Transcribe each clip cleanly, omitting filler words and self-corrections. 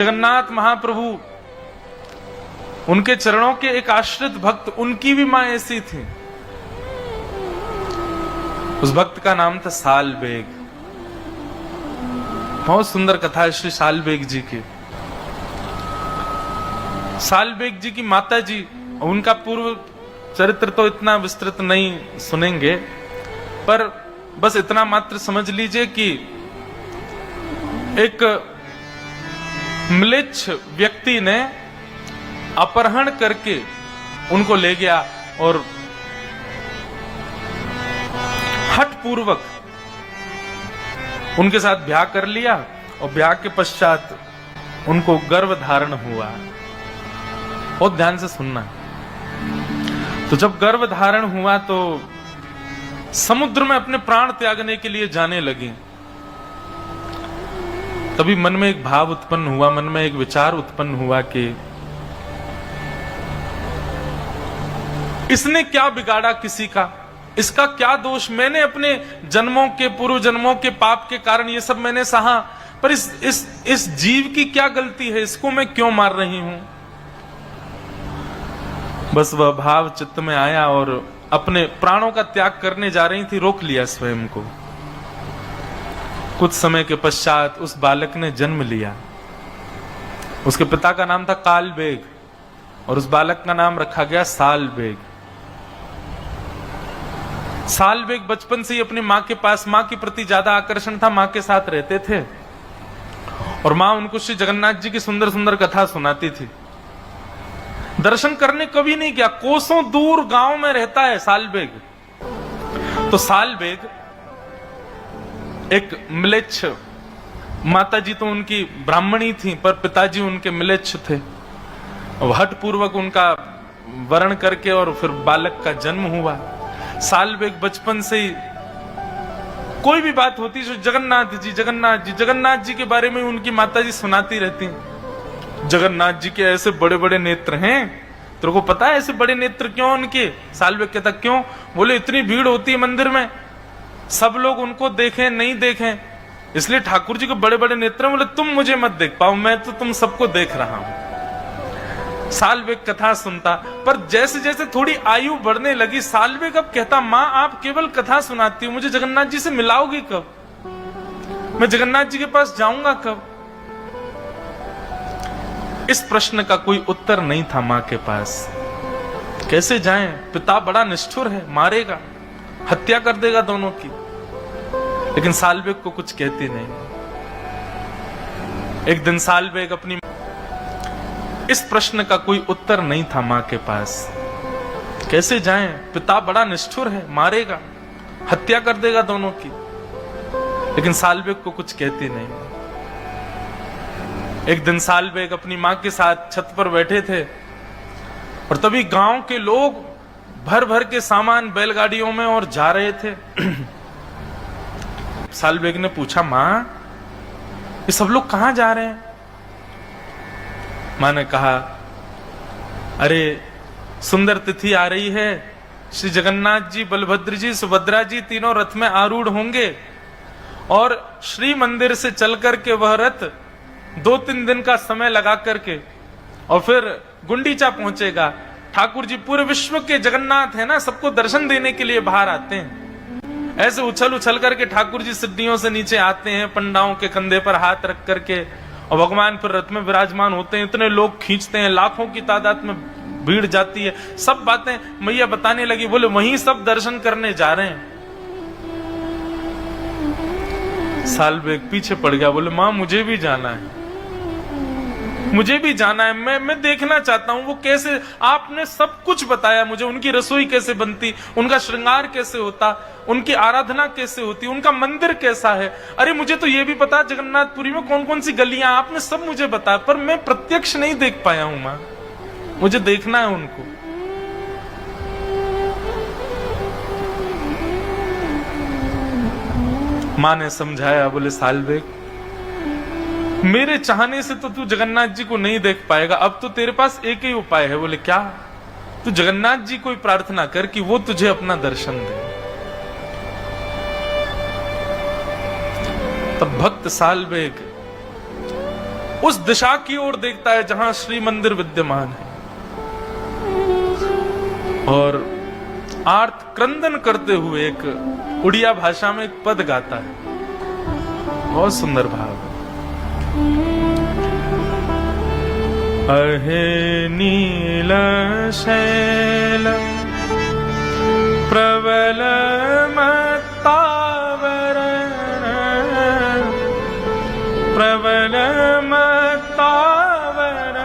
जगन्नाथ महाप्रभु, उनके चरणों के एक आश्रित भक्त, उनकी भी मां ऐसी थी। उस भक्त का नाम था सालबेग। बहुत सुंदर कथा है श्री सालबेग जी की। सालबेग जी की माता जी, उनका पूर्व चरित्र तो इतना विस्तृत नहीं सुनेंगे, पर बस इतना मात्र समझ लीजिए कि एक म्लेच्छ व्यक्ति ने अपहरण करके उनको ले गया और हठपूर्वक उनके साथ ब्याह कर लिया, और ब्याह के पश्चात उनको गर्भ धारण हुआ। बहुत ध्यान से सुनना। तो जब गर्भ धारण हुआ तो समुद्र में अपने प्राण त्यागने के लिए जाने लगी। तभी मन में एक भाव उत्पन्न हुआ, मन में एक विचार उत्पन्न हुआ कि इसने क्या बिगाड़ा किसी का, इसका क्या दोष, मैंने अपने जन्मों के, पूर्व जन्मों के पाप के कारण ये सब मैंने सहा, पर इस जीव की क्या गलती है, इसको मैं क्यों मार रही हूं। बस वह भाव चित्त में आया और अपने प्राणों का त्याग करने जा रही थी, रोक लिया स्वयं को। कुछ समय के पश्चात उस बालक ने जन्म लिया। उसके पिता का नाम था कालबेग और उस बालक का नाम रखा गया सालबेग। सालबेग बचपन से ही अपनी मां के पास, मां के प्रति ज्यादा आकर्षण था, मां के साथ रहते थे और मां उनको श्री जगन्नाथ जी की सुंदर सुंदर कथा सुनाती थी। दर्शन करने कभी नहीं गया, कोसों दूर गांव में रहता है सालबेग। तो सालबेग एक म्लेच्छ, माताजी तो उनकी ब्राह्मणी थी पर पिताजी उनके म्लेच्छ थे। हठपूर्वक उनका वर्ण करके और फिर बालक का जन्म हुआ। सालबेग बचपन से ही कोई भी बात होती तो जगन्नाथ जी जगन्नाथ जी जगन्नाथ जी के बारे में उनकी माताजी सुनाती रहती। जगन्नाथ जी के ऐसे बड़े बड़े नेत्र हैं, तेरे को पता है ऐसे बड़े नेत्र क्यों उनके? सालबेग कहता क्यों? बोले इतनी भीड़ होती है मंदिर में, सब लोग उनको देखें नहीं देखें, इसलिए ठाकुर जी के बड़े बड़े नेत्र हैं। बोले तुम मुझे मत देख पाओ, मैं तो तुम सबको देख रहा हूं। सालबेग कथा सुनता, पर जैसे जैसे थोड़ी आयु बढ़ने लगी, सालबेग अब कहता मां आप केवल कथा सुनाती हो, मुझे जगन्नाथ जी से मिलाओगी कब? मैं जगन्नाथ जी के पास जाऊंगा कब? इस प्रश्न का कोई उत्तर नहीं था मां के पास। कैसे जाएं? पिता बड़ा निष्ठुर है, मारेगा, हत्या कर देगा दोनों की। लेकिन सालबेग को कुछ कहती नहीं। एक दिन सालबेग अपनी, इस प्रश्न का कोई उत्तर नहीं था मां के पास। कैसे जाएं? पिता बड़ा निष्ठुर है, मारेगा, हत्या कर देगा दोनों की। लेकिन सालबेग को कुछ कहती नहीं। एक दिन सालबेग अपनी मां के साथ छत पर बैठे थे और तभी गांव के लोग भर भर के सामान बैलगाड़ियों में और जा रहे थे। सालबेग ने पूछा मां ये सब लोग कहां जा रहे हैं? मां ने कहा अरे सुंदर तिथि आ रही है, श्री जगन्नाथ जी, बलभद्र जी, सुभद्रा जी तीनों रथ में आरूढ़ होंगे और श्री मंदिर से चल करके वह रथ 2-3 दिन का समय लगा करके और फिर गुंडीचा पहुंचेगा। ठाकुर जी पूरे विश्व के जगन्नाथ है ना, सबको दर्शन देने के लिए बाहर आते हैं। ऐसे उछल उछल करके ठाकुर जी सीढ़ियों से नीचे आते हैं, पंडाओं के कंधे पर हाथ रख करके, और भगवान फिर रथ में विराजमान होते हैं। इतने लोग खींचते हैं, लाखों की तादाद में भीड़ जाती है। सब बातें मैया बताने लगी। बोले वहीं सब दर्शन करने जा रहे हैं। सालबेग पीछे पड़ गया। बोले मां मुझे भी जाना है, मुझे भी जाना है, मैं देखना चाहता हूं वो कैसे, आपने सब कुछ बताया मुझे, उनकी रसोई कैसे बनती, उनका श्रृंगार कैसे होता, उनकी आराधना कैसे होती, उनका मंदिर कैसा है। अरे मुझे तो ये भी पता जगन्नाथपुरी में कौन कौन सी गलियां, आपने सब मुझे बताया, पर मैं प्रत्यक्ष नहीं देख पाया हूं मां, मुझे देखना है उनको। मां ने समझाया। बोले सालबेग मेरे चाहने से तो तू जगन्नाथ जी को नहीं देख पाएगा, अब तो तेरे पास एक ही उपाय है। बोले क्या? तू जगन्नाथ जी को प्रार्थना कर कि वो तुझे अपना दर्शन दे। तब भक्त सालबेग उस दिशा की ओर देखता है जहां श्री मंदिर विद्यमान है, और आर्त क्रंदन करते हुए एक उड़िया भाषा में एक पद गाता है। बहुत सुंदर भाव है। अहे नील शैल प्रबल मत्तावरण, प्रबल मत्तावरण,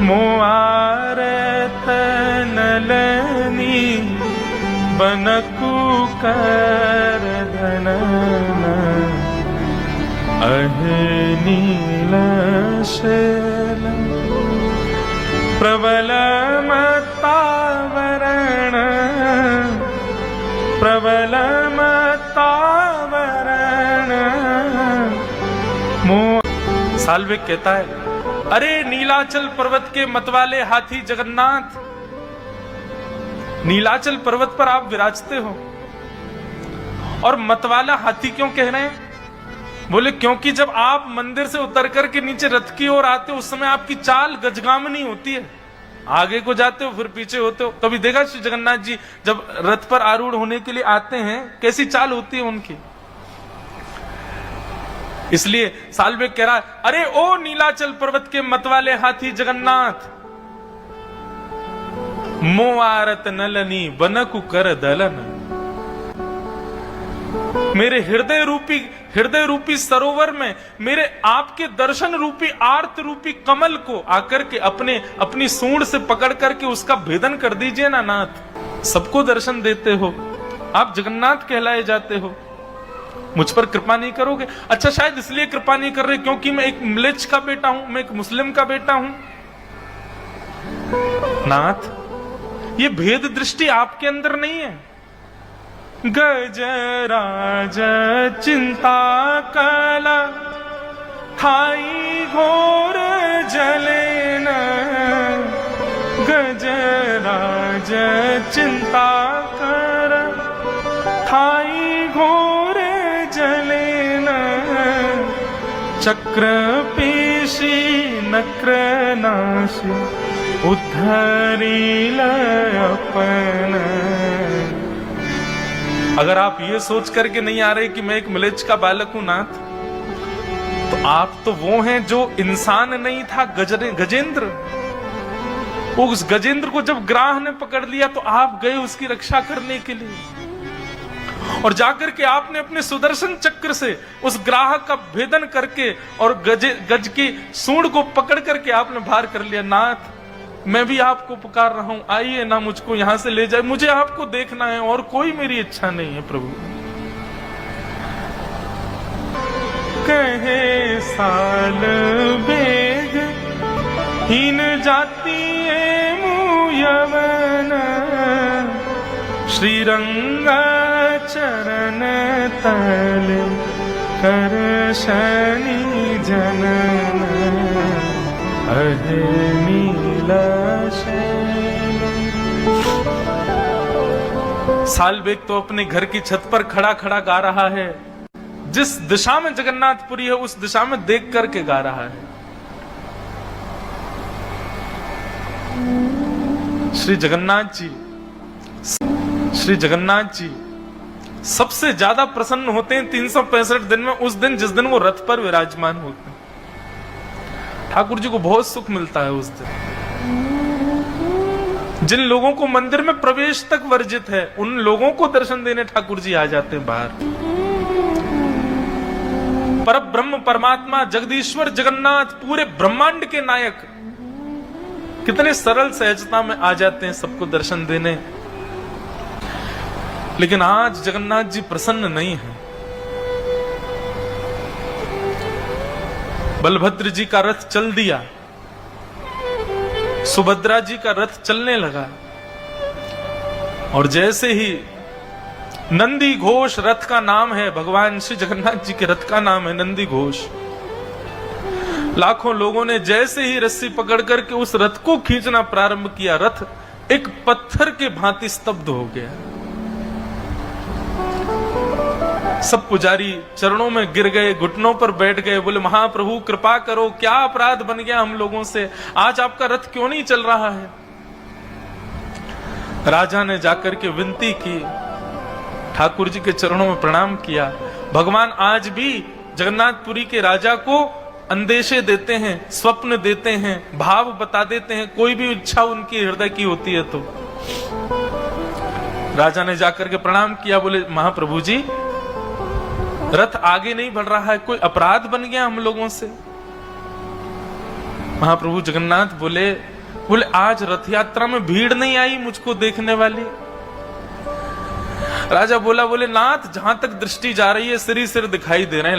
मोआरत नलनी बनकु कर धनन। अहे नील शैल प्रबल मत्तावरण, प्रबल मत्तावरण। साल्विक कहता है, अरे नीलाचल पर्वत के मतवाले हाथी जगन्नाथ, नीलाचल पर्वत पर आप विराजते हो, और मतवाला हाथी क्यों कह रहे हैं? बोले क्योंकि जब आप मंदिर से उतर करके नीचे रथ की ओर आते हो, उस समय आपकी चाल गजगामनी होती है, आगे को जाते हो फिर पीछे होते हो। कभी देखा श्री जगन्नाथ जी जब रथ पर आरूढ़ होने के लिए आते हैं, कैसी चाल होती है उनकी। इसलिए साल्विक कह रहा है, अरे ओ नीलाचल पर्वत के मतवाले हाथी जगन्नाथ, मोआरत नलनी बनकु कर दलन। मेरे हृदय रूपी सरोवर में मेरे आपके दर्शन रूपी आर्त रूपी कमल को आकर के अपनी सूंड से पकड़ करके उसका भेदन कर दीजिए ना नाथ। सबको दर्शन देते हो, आप जगन्नाथ कहलाए जाते हो, मुझ पर कृपा नहीं करोगे? अच्छा, शायद इसलिए कृपा नहीं कर रहे क्योंकि मैं एक म्लेच्छ का बेटा हूं, मैं एक मुस्लिम का बेटा हूं। नाथ, ये भेद दृष्टि आपके अंदर नहीं है। गजराज चिंता कला थाई घोर जलेन, गजराज चिंता कर थाई घोर जलेन, चक्र पेशी नक्र नाशी उद्धरील अपन। अगर आप ये सोच करके नहीं आ रहे कि मैं एक म्लेच्छ का बालक हूं नाथ, तो आप तो वो हैं जो इंसान नहीं था, गजेंद्र। उस गजेंद्र को जब ग्राह ने पकड़ लिया तो आप गए उसकी रक्षा करने के लिए, और जाकर के आपने अपने सुदर्शन चक्र से उस ग्राह का भेदन करके और गज की सूंड को पकड़ करके आपने बाहर कर लिया। नाथ, मैं भी आपको पुकार रहा हूं, आइए ना, मुझको यहां से ले जाए, मुझे आपको देखना है और कोई मेरी इच्छा नहीं है प्रभु। कहे साल बेग हीन जाति यवन, श्रीरंग चरण तल कर शनि जनन। अहे नील शैल। साल्वेग तो अपने घर की छत पर खड़ा खड़ा गा रहा है, जिस दिशा में जगन्नाथपुरी है उस दिशा में देख करके गा रहा है। श्री जगन्नाथ जी सबसे ज्यादा प्रसन्न होते हैं 365 दिन में, उस दिन जिस दिन वो रथ पर विराजमान होते हैं। ठाकुर जी को बहुत सुख मिलता है उस दिन। जिन लोगों को मंदिर में प्रवेश तक वर्जित है, उन लोगों को दर्शन देने ठाकुर जी आ जाते हैं बाहर। पर ब्रह्म परमात्मा जगदीश्वर जगन्नाथ, पूरे ब्रह्मांड के नायक, कितने सरल सहजता में आ जाते हैं सबको दर्शन देने। लेकिन आज जगन्नाथ जी प्रसन्न नहीं है। बलभद्र जी का रथ चल दिया, सुभद्रा जी का रथ चलने लगा, और जैसे ही नंदी घोष रथ का नाम है, भगवान श्री जगन्नाथ जी के रथ का नाम है नंदी घोष। लाखों लोगों ने जैसे ही रस्सी पकड़ करके उस रथ को खींचना प्रारंभ किया, रथ एक पत्थर के भांति स्तब्ध हो गया। सब पुजारी चरणों में गिर गए, घुटनों पर बैठ गए, बोले महाप्रभु कृपा करो, क्या अपराध बन गया हम लोगों से, आज आपका रथ क्यों नहीं चल रहा है। राजा ने जाकर के विनती की, ठाकुर जी के चरणों में प्रणाम किया। भगवान आज भी जगन्नाथपुरी के राजा को अंदेशे देते हैं, स्वप्न देते हैं, भाव बता देते हैं, कोई भी इच्छा उनकी हृदय की होती है तो। राजा ने जाकर के प्रणाम किया, बोले महाप्रभु जी रथ आगे नहीं बढ़ रहा है, कोई अपराध बन गया हम लोगों से। महाप्रभु जगन्नाथ बोले आज रथ यात्रा में भीड़ नहीं आई मुझको देखने वाली। राजा बोले नाथ जहां तक दृष्टि जा रही है सिर ही सिर दिखाई दे रहे हैं,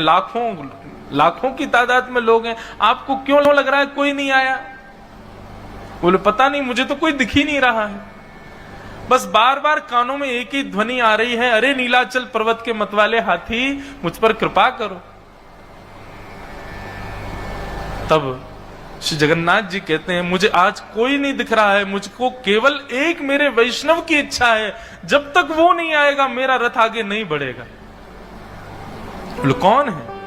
लाखों की तादाद में लोग हैं, आपको क्यों लग रहा है कोई नहीं आया। बोले पता नहीं, मुझे तो कोई दिख ही नहीं रहा है, बस बार बार कानों में एक ही ध्वनि आ रही है, अरे नीलाचल पर्वत के मतवाले हाथी मुझ पर कृपा करो। तब श्री जगन्नाथ जी कहते हैं मुझे आज कोई नहीं दिख रहा है, मुझको केवल एक मेरे वैष्णव की इच्छा है, जब तक वो नहीं आएगा मेरा रथ आगे नहीं बढ़ेगा। बोले कौन है।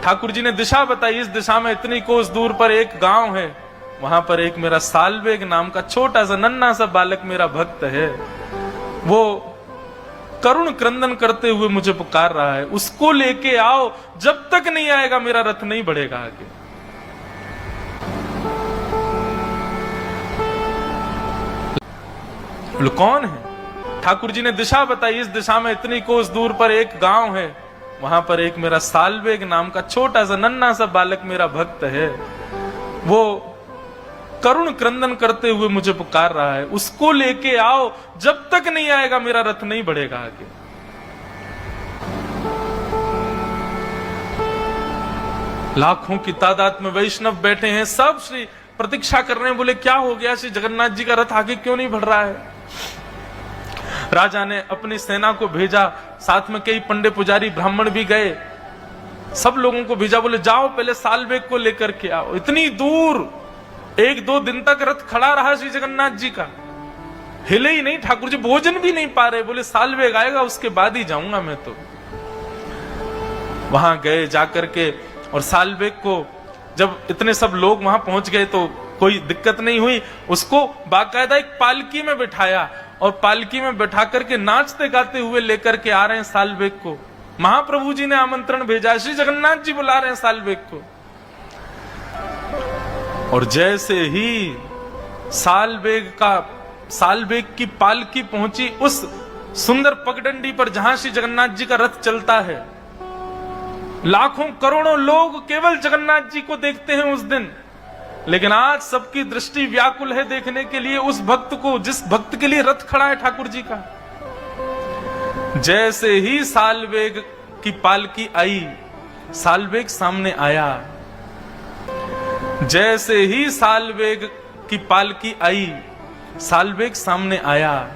ठाकुर जी ने दिशा बताई, इस दिशा में इतनी कोस दूर पर एक गांव है, वहां पर एक मेरा सालवेग नाम का छोटा सा नन्हा सा बालक मेरा भक्त है, वो करुण क्रंदन करते हुए मुझे पुकार रहा है, उसको लेके आओ, जब तक नहीं आएगा मेरा रथ नहीं बढ़ेगा आगे। कौन है। ठाकुर जी ने दिशा बताई, इस दिशा में इतनी कोस दूर पर एक गांव है, वहां पर एक मेरा सालवेग नाम का छोटा सा नन्हा सा बालक मेरा भक्त है, वो करुण क्रंदन करते हुए मुझे पुकार रहा है, उसको लेके आओ, जब तक नहीं आएगा मेरा रथ नहीं बढ़ेगा आगे। लाखों की तादाद में वैष्णव बैठे हैं, सब श्री प्रतीक्षा कर रहे हैं, बोले क्या हो गया, श्री जगन्नाथ जी का रथ आगे क्यों नहीं बढ़ रहा है। राजा ने अपनी सेना को भेजा, साथ में कई पंडे पुजारी ब्राह्मण भी गए, सब लोगों को भेजा, बोले जाओ पहले सालवेग को लेकर के आओ। इतनी दूर 1-2 दिन तक रथ खड़ा रहा श्री जगन्नाथ जी का, हिले ही नहीं, ठाकुर जी भोजन भी नहीं पा रहे, बोले सालवेग आएगा उसके बाद ही जाऊंगा मैं तो। वहां गए जाकर के, और सालवेग को जब इतने सब लोग वहां पहुंच गए तो कोई दिक्कत नहीं हुई, उसको बाकायदा एक पालकी में बिठाया, और पालकी में बैठा करके नाचते गाते हुए लेकर के आ रहे हैं सालवेग को। महाप्रभु जी ने आमंत्रण भेजा, श्री जगन्नाथ जी बुला रहे हैं सालवेग को। और जैसे ही सालवेग की पालकी पहुंची उस सुंदर पगडंडी पर जहां श्री जगन्नाथ जी का रथ चलता है, लाखों करोड़ों लोग केवल जगन्नाथ जी को देखते हैं उस दिन, लेकिन आज सबकी दृष्टि व्याकुल है देखने के लिए उस भक्त को, जिस भक्त के लिए रथ खड़ा है ठाकुर जी का। जैसे ही सालवेग की पालकी आई, सालवेग सामने आया, जैसे ही सालवेग की पालकी आई, सालवेग सामने आया,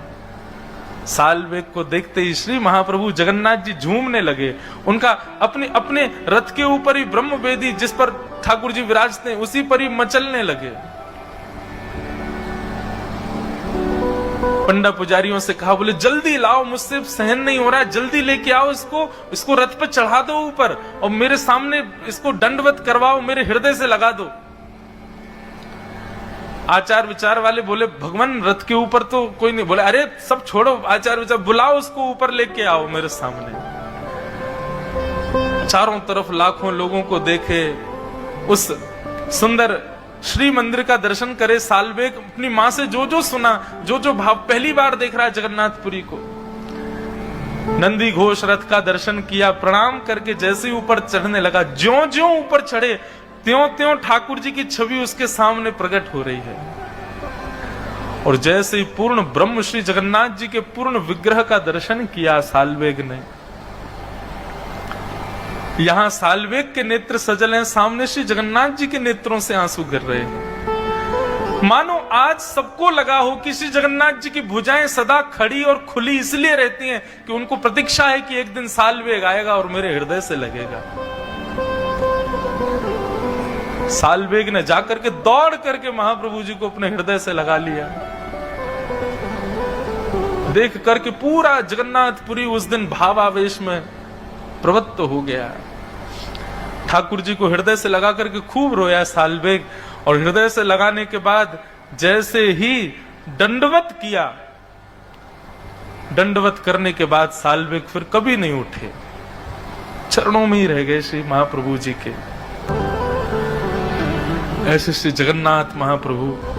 सालवेग को देखते ही श्री महाप्रभु जगन्नाथ जी झूमने लगे। उनका अपने रथ के ऊपर ही ब्रह्म वेदी जिस पर ठाकुर जी विराजते हैं उसी पर ही मचलने लगे। पंडा पुजारियों से कहा, बोले जल्दी लाओ, मुझसे सहन नहीं हो रहा है, जल्दी लेके आओ इसको रथ पे चढ़ा दो ऊपर, और मेरे सामने इसको दंडवत करवाओ, मेरे हृदय से लगा दो। आचार विचार वाले बोले भगवान रथ के ऊपर तो कोई नहीं। बोले अरे सब छोड़ो आचार विचार, बुलाओ उसको ऊपर लेके आओ मेरे सामने। चारों तरफ लाखों लोगों को देखे, उस सुंदर श्री मंदिर का दर्शन करे, सालवेग अपनी मां से जो सुना, जो भाव पहली बार देख रहा है जगन्नाथपुरी को। नंदी घोष रथ का दर्शन किया, प्रणाम करके जैसे ऊपर चढ़ने लगा, ज्यों ऊपर चढ़े त्यों ठाकुर जी की छवि उसके सामने प्रकट हो रही है। और जैसे ही पूर्ण ब्रह्म श्री जगन्नाथ जी के पूर्ण विग्रह का दर्शन किया सालवेग ने, यहां सालवेग के नेत्र सजल हैं, सामने श्री जगन्नाथ जी के नेत्रों से आंसू गिर रहे हैं। मानो आज सबको लगा हो कि श्री जगन्नाथ जी की भुजाएं सदा खड़ी और खुली इसलिए रहती हैं कि उनको प्रतीक्षा है कि एक दिन सालवेग आएगा और मेरे हृदय से लगेगा। सालवेग ने जाकर के दौड़ करके महाप्रभु जी को अपने हृदय से लगा लिया। देख करके पूरा जगन्नाथपुरी उस दिन भावावेश में प्रवृत्त हो गया। ठाकुर जी को हृदय से लगा करके खूब रोया साल्वेग, और हृदय से लगाने के बाद जैसे ही दंडवत किया, दंडवत करने के बाद साल्वेग फिर कभी नहीं उठे, चरणों में ही रह गए श्री महाप्रभु जी के। ऐसे श्री जगन्नाथ महाप्रभु